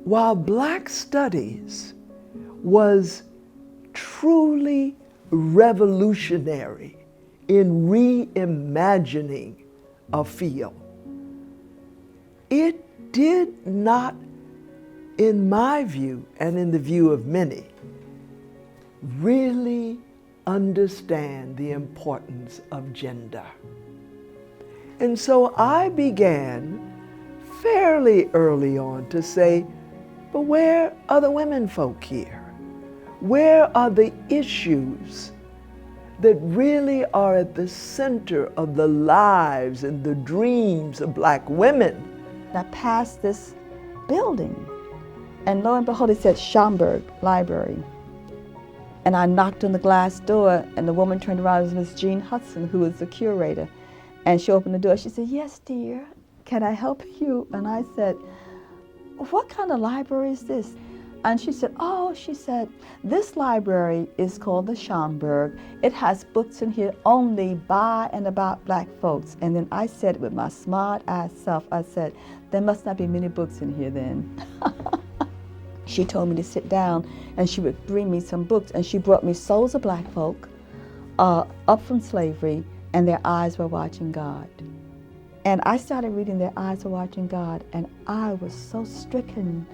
while Black studies was truly revolutionary in reimagining a field, it did not, in my view and in the view of many, really understand the importance of gender. And so I began fairly early on to say, but where are the women folk here? Where are the issues that really are at the center of the lives and the dreams of Black women? I passed this building, and lo and behold, it said Schomburg Library. And I knocked on the glass door, and the woman turned around. It was Miss Jean Hudson, who was the curator. And she opened the door. She said, "Yes, dear, can I help you?" And I said, "What kind of library is this?" And she said, "Oh," she said, "this library is called the Schomburg. It has books in here only by and about Black folks." And then I said with my smart-ass self, I said, "There must not be many books in here then." She told me to sit down, and she would bring me some books, and she brought me Souls of Black Folk, Up from Slavery, and Their Eyes Were Watching God. And I started reading Their Eyes Were Watching God, and I was so stricken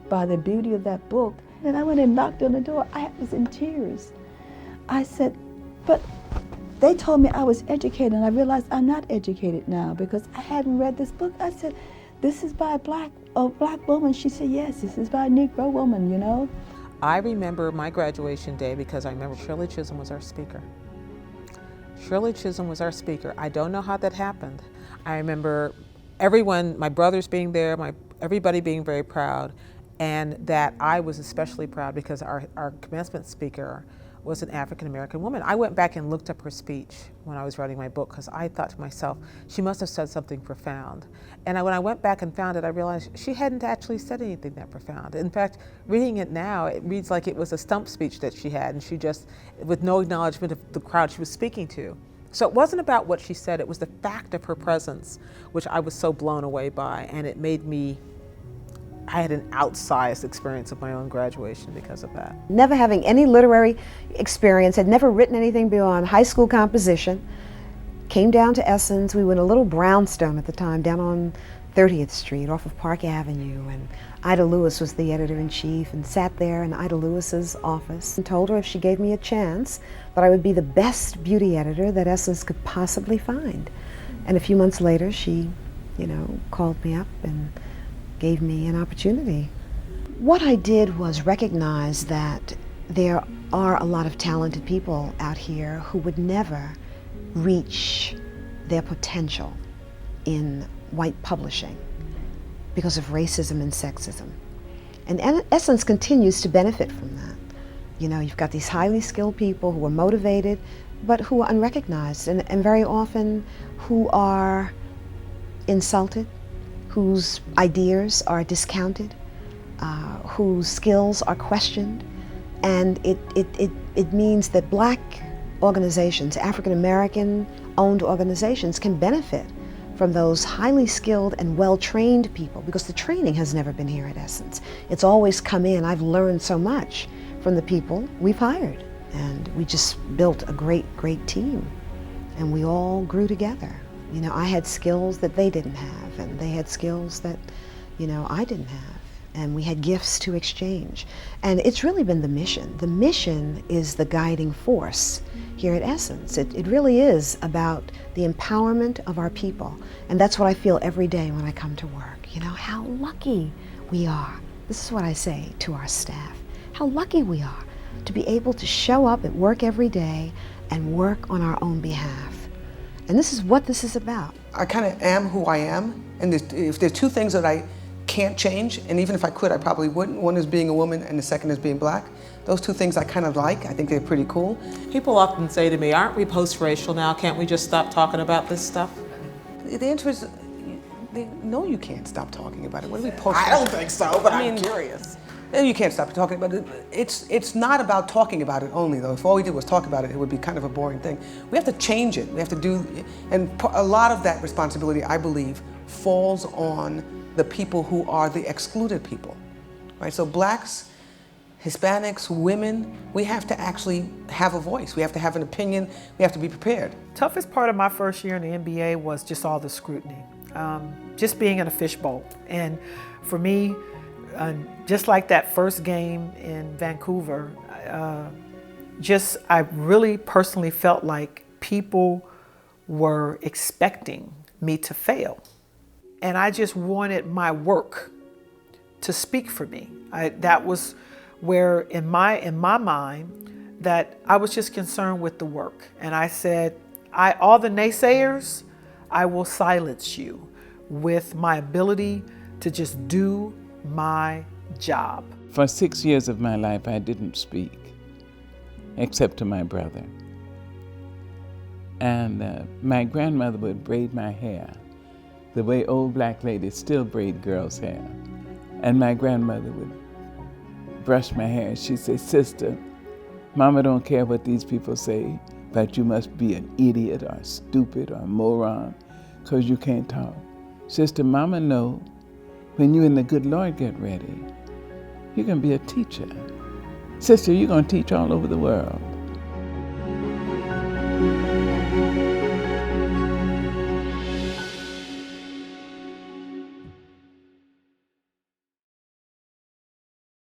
by the beauty of that book. And I went and knocked on the door. I was in tears. I said, but they told me I was educated, and I realized I'm not educated now because I hadn't read this book. I said, "This is by a black woman." She said, "Yes, this is by a Negro woman, you know." I remember my graduation day because I remember Shirley Chisholm was our speaker. Shirley Chisholm was our speaker. I don't know how that happened. I remember everyone, my brothers being there, everybody being very proud, and that I was especially proud because our commencement speaker was an African-American woman. I went back and looked up her speech when I was writing my book because I thought to myself, she must have said something profound. And when I went back and found it, I realized she hadn't actually said anything that profound. In fact, reading it now, it reads like it was a stump speech that she had, and she just, with no acknowledgement of the crowd she was speaking to. So it wasn't about what she said, it was the fact of her presence, which I was so blown away by, and it made me, I had an outsized experience of my own graduation because of that. Never having any literary experience, had never written anything beyond high school composition, came down to Essence. We were in a little brownstone at the time, down on 30th Street off of Park Avenue, and Ida Lewis was the editor-in-chief, and sat there in Ida Lewis's office and told her if she gave me a chance that I would be the best beauty editor that Essence could possibly find. And a few months later, she, called me up and gave me an opportunity. What I did was recognize that there are a lot of talented people out here who would never reach their potential in white publishing because of racism and sexism. And Essence continues to benefit from that. You've got these highly skilled people who are motivated, but who are unrecognized, and very often who are insulted, whose ideas are discounted, whose skills are questioned. And it means that Black organizations, African-American owned organizations, can benefit from those highly skilled and well-trained people, because the training has never been here at Essence. It's always come in. I've learned so much from the people we've hired, and we just built a great, great team, and we all grew together. I had skills that they didn't have, and they had skills that, I didn't have, and we had gifts to exchange. And it's really been the mission. The mission is the guiding force here at Essence. It really is about the empowerment of our people, and that's what I feel every day when I come to work. How lucky we are. This is what I say to our staff. How lucky we are to be able to show up at work every day and work on our own behalf. And this is what this is about. I kind of am who I am, and if there's two things that I can't change, and even if I could, I probably wouldn't. One is being a woman, and the second is being Black. Those two things I kind of like. I think they're pretty cool. People often say to me, aren't we post-racial now? Can't we just stop talking about this stuff? The answer is, no, you can't stop talking about it. What are we post-racial? I don't think so, but I'm curious. You can't stop talking about it. It's not about talking about it only, though. If all we did was talk about it, it would be kind of a boring thing. We have to change it. We have to do, and a lot of that responsibility, I believe, falls on the people who are the excluded people. right? So blacks, Hispanics, women, we have to actually have a voice. We have to have an opinion. We have to be prepared. Toughest part of my first year in the NBA was just all the scrutiny, just being in a fishbowl. And for me, just like that first game in Vancouver, I really personally felt like people were expecting me to fail. And I just wanted my work to speak for me. That was where in my mind that I was just concerned with the work. And I said, all the naysayers, I will silence you with my ability to just do my job. For 6 years of my life, I didn't speak, except to my brother. And my grandmother would braid my hair the way old black ladies still braid girls' hair. And my grandmother would brush my hair. She'd say, "Sister, Mama don't care what these people say, but you must be an idiot or stupid or a moron because you can't talk. Sister, Mama know when you and the good Lord get ready, you can be a teacher. Sister, you're going to teach all over the world."